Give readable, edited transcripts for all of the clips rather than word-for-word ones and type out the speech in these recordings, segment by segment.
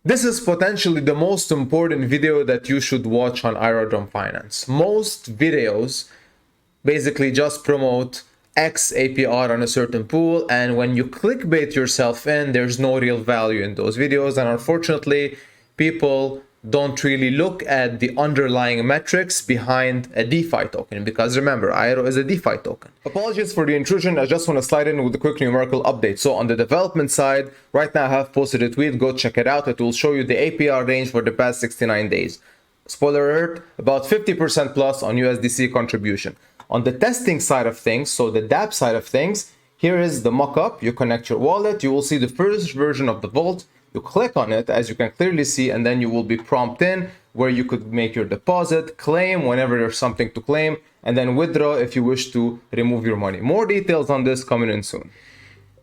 This is potentially the most important video that you should watch on IroDrome Finance. Most videos basically just promote X APR on a certain pool, and when you clickbait yourself in, there's no real value in those videos, and unfortunately people don't really look at the underlying metrics behind a DeFi token, because remember, IRO is a DeFi token. Apologies for the intrusion, I just want to slide in with a quick numerical update. So on the development side, right now I have posted a tweet, go check it out. It will show you the APR range for the past 69 days. Spoiler alert, about 50% plus on USDC contribution. On the testing side of things, so the dApp side of things, here is the mock-up. You connect your wallet, you will see the first version of the vault. You click on it, as you can clearly see, and then you will be prompted in where you could make your deposit, claim whenever there's something to claim, and then withdraw if you wish to remove your money. More details on this coming in soon.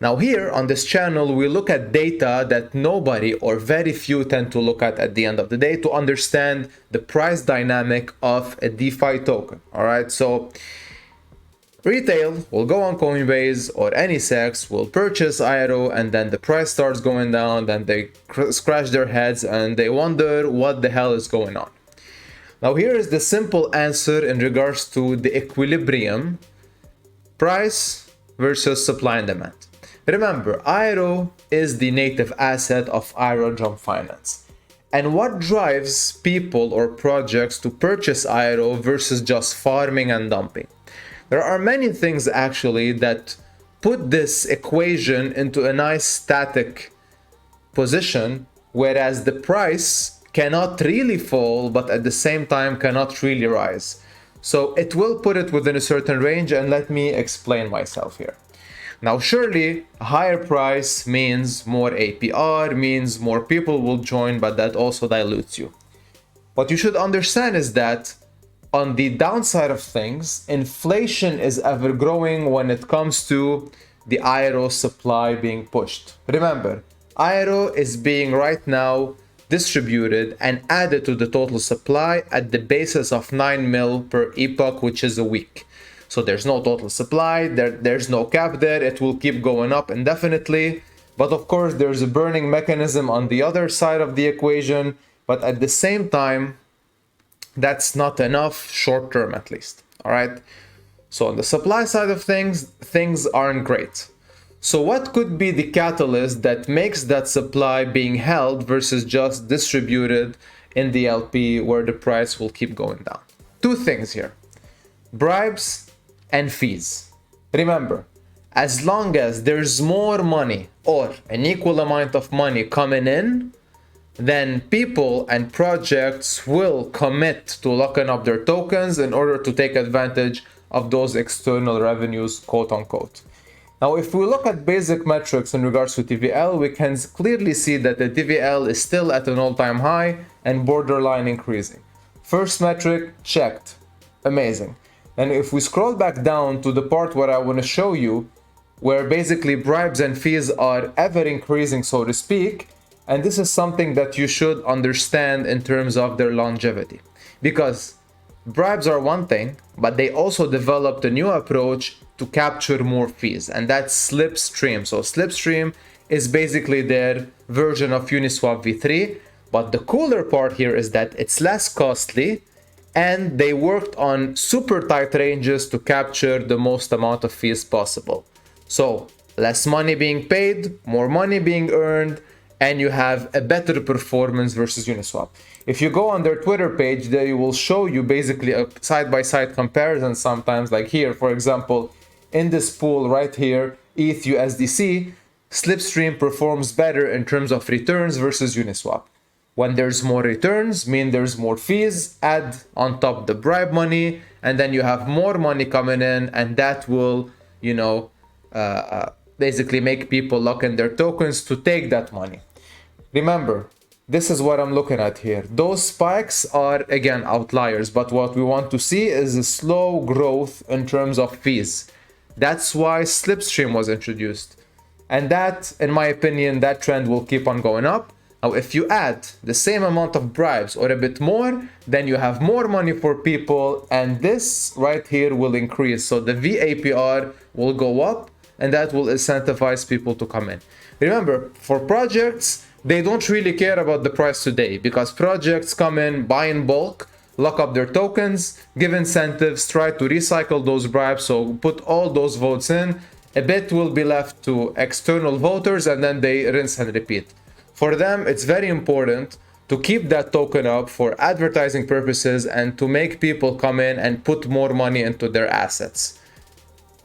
Now here on this channel, we look at data that nobody or very few tend to look at the end of the day to understand the price dynamic of a DeFi token. All right, so retail will go on Coinbase or any SEX, will purchase IRO, and then the price starts going down, then they scratch their heads and they wonder what the hell is going on. Now here is the simple answer in regards to the equilibrium, price versus supply and demand. Remember, IRO is the native asset of AERODROME Finance. And what drives people or projects to purchase IRO versus just farming and dumping? There are many things actually that put this equation into a nice static position, whereas the price cannot really fall, but at the same time cannot really rise. So it will put it within a certain range, and let me explain myself here. Now, surely a higher price means more APR, means more people will join, but that also dilutes you. What you should understand is that on the downside of things, inflation is ever growing when it comes to the IRO supply being pushed. Remember, IRO is being right now distributed and added to the total supply at the basis of 9 mil per epoch, which is a week. So there's no total supply, there's no cap there, it will keep going up indefinitely. But of course, there's a burning mechanism on the other side of the equation, but at the same time, that's not enough short term at least. All right. So on the supply side of things aren't great. So what could be the catalyst that makes that supply being held versus just distributed in the LP where the price will keep going down? Two things here: bribes and fees. Remember, as long as there's more money or an equal amount of money coming in, then people and projects will commit to locking up their tokens in order to take advantage of those external revenues, quote unquote. Now, if we look at basic metrics in regards to TVL, we can clearly see that the TVL is still at an all-time high and borderline increasing. First metric checked, amazing. And if we scroll back down to the part where I want to show you, where basically bribes and fees are ever increasing, so to speak, and this is something that you should understand in terms of their longevity. Because bribes are one thing, but they also developed a new approach to capture more fees, and that's Slipstream. So Slipstream is basically their version of Uniswap v3, but the cooler part here is that it's less costly, and they worked on super tight ranges to capture the most amount of fees possible. So less money being paid, more money being earned, and you have a better performance versus Uniswap. If you go on their Twitter page, they will show you basically a side-by-side comparison sometimes, like here, for example, in this pool right here, ETH USDC, Slipstream performs better in terms of returns versus Uniswap. When there's more returns, mean there's more fees, add on top the bribe money, and then you have more money coming in, and that will, basically make people lock in their tokens to take that money. Remember, this is what I'm looking at here. Those spikes are, again, outliers, but what we want to see is a slow growth in terms of fees. That's why Slipstream was introduced. And that, in my opinion, that trend will keep on going up. Now, if you add the same amount of bribes or a bit more, then you have more money for people, and this right here will increase. So the VAPR will go up, and that will incentivize people to come in. Remember, for projects, they don't really care about the price today because projects come in, buy in bulk, lock up their tokens, give incentives, try to recycle those bribes, so put all those votes in. A bit will be left to external voters and then they rinse and repeat. For them, it's very important to keep that token up for advertising purposes and to make people come in and put more money into their assets.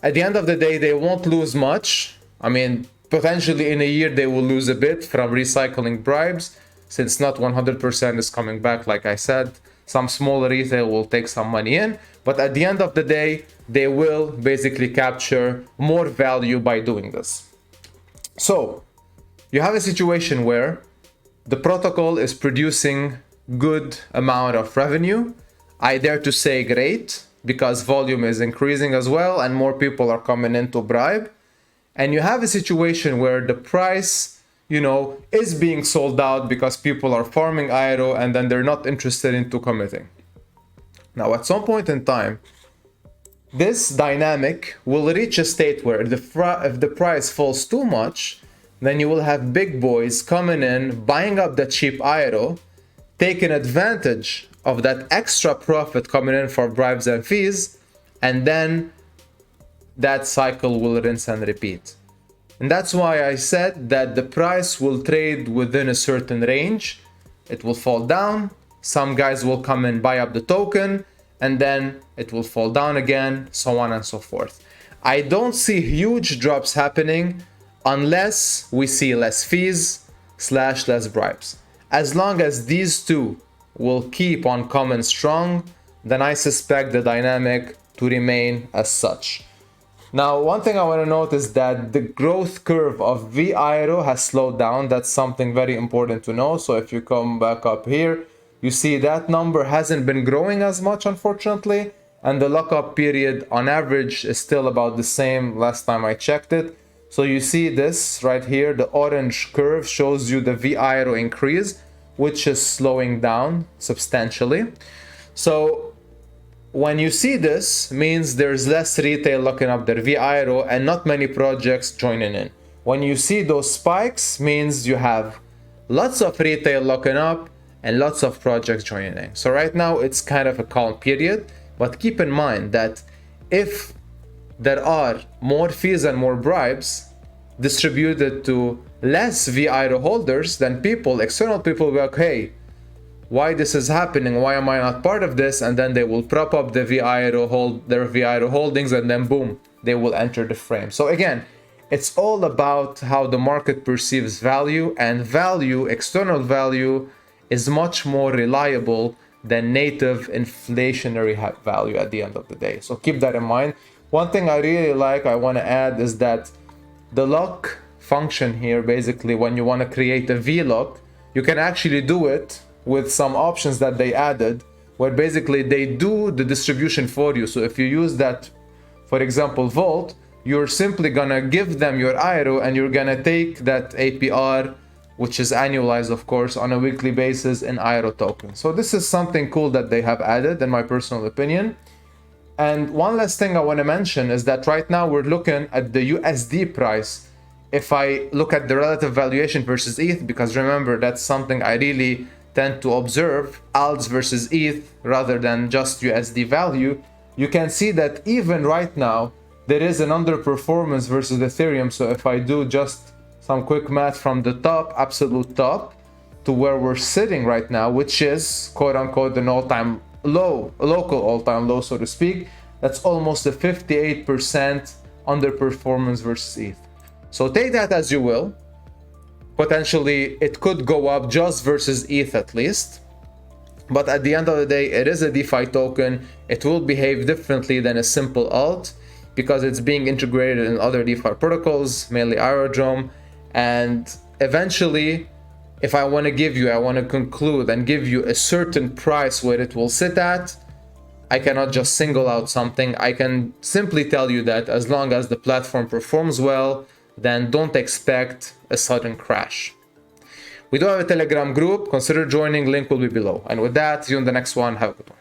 At the end of the day, they won't lose much. I mean, potentially in a year, they will lose a bit from recycling bribes, since not 100% is coming back, like I said. Some smaller retail will take some money in, but at the end of the day, they will basically capture more value by doing this. So you have a situation where the protocol is producing good amount of revenue. I dare to say great, because volume is increasing as well and more people are coming in to bribe. And you have a situation where the price, is being sold out because people are farming IRO and then they're not interested into committing. Now, at some point in time, this dynamic will reach a state where if the price falls too much, then you will have big boys coming in, buying up the cheap IRO, taking advantage of that extra profit coming in for bribes and fees, and then that cycle will rinse and repeat. And that's why I said that the price will trade within a certain range. It will fall down, some guys will come and buy up the token, and then it will fall down again, so on and so forth. I don't see huge drops happening unless we see less fees / less bribes. As long as these two will keep on coming strong, then I suspect the dynamic to remain as such. Now, one thing I want to note is that the growth curve of VIRO has slowed down. That's something very important to know. So if you come back up here, you see that number hasn't been growing as much, unfortunately. And the lockup period on average is still about the same last time I checked it. So you see this right here, the orange curve shows you the VIRO increase, which is slowing down substantially. So when you see this, means there's less retail locking up their VIRO and not many projects joining in. When you see those spikes, means you have lots of retail locking up and lots of projects joining in. So right now it's kind of a calm period, but keep in mind that if there are more fees and more bribes distributed to less VIRO holders, then external people will be like, hey, why this is happening? Why am I not part of this? And then they will prop up the their VIRO holdings, and then boom, they will enter the frame. So again, it's all about how the market perceives value, and external value, is much more reliable than native inflationary value at the end of the day. So keep that in mind. One thing I really I want to add is that the lock function here, basically when you want to create a VLOC, you can actually do it with some options that they added, where basically they do the distribution for you. So if you use that, for example, Vault, you're simply gonna give them your IRO and you're gonna take that APR, which is annualized, of course, on a weekly basis in IRO token. So this is something cool that they have added, in my personal opinion. And one last thing I want to mention is that right now we're looking at the USD price. If I look at the relative valuation versus ETH, because remember, that's something I really tend to observe, ALTS versus ETH rather than just USD value, you can see that even right now there is an underperformance versus Ethereum. So if I do just some quick math from the top, absolute top, to where we're sitting right now, which is quote unquote an all-time low, a local all-time low, so to speak, that's almost a 58% underperformance versus ETH. So take that as you will. Potentially it could go up just versus ETH at least, but at the end of the day, it is a DeFi token. It will behave differently than a simple alt because it's being integrated in other DeFi protocols, mainly IroDrome. And eventually, if I want to conclude and give you a certain price where it will sit at, I cannot just single out something. I can simply tell you that as long as the platform performs well, then don't expect a sudden crash. We do have a Telegram group. Consider joining. Link will be below. And with that, see you in the next one. Have a good one.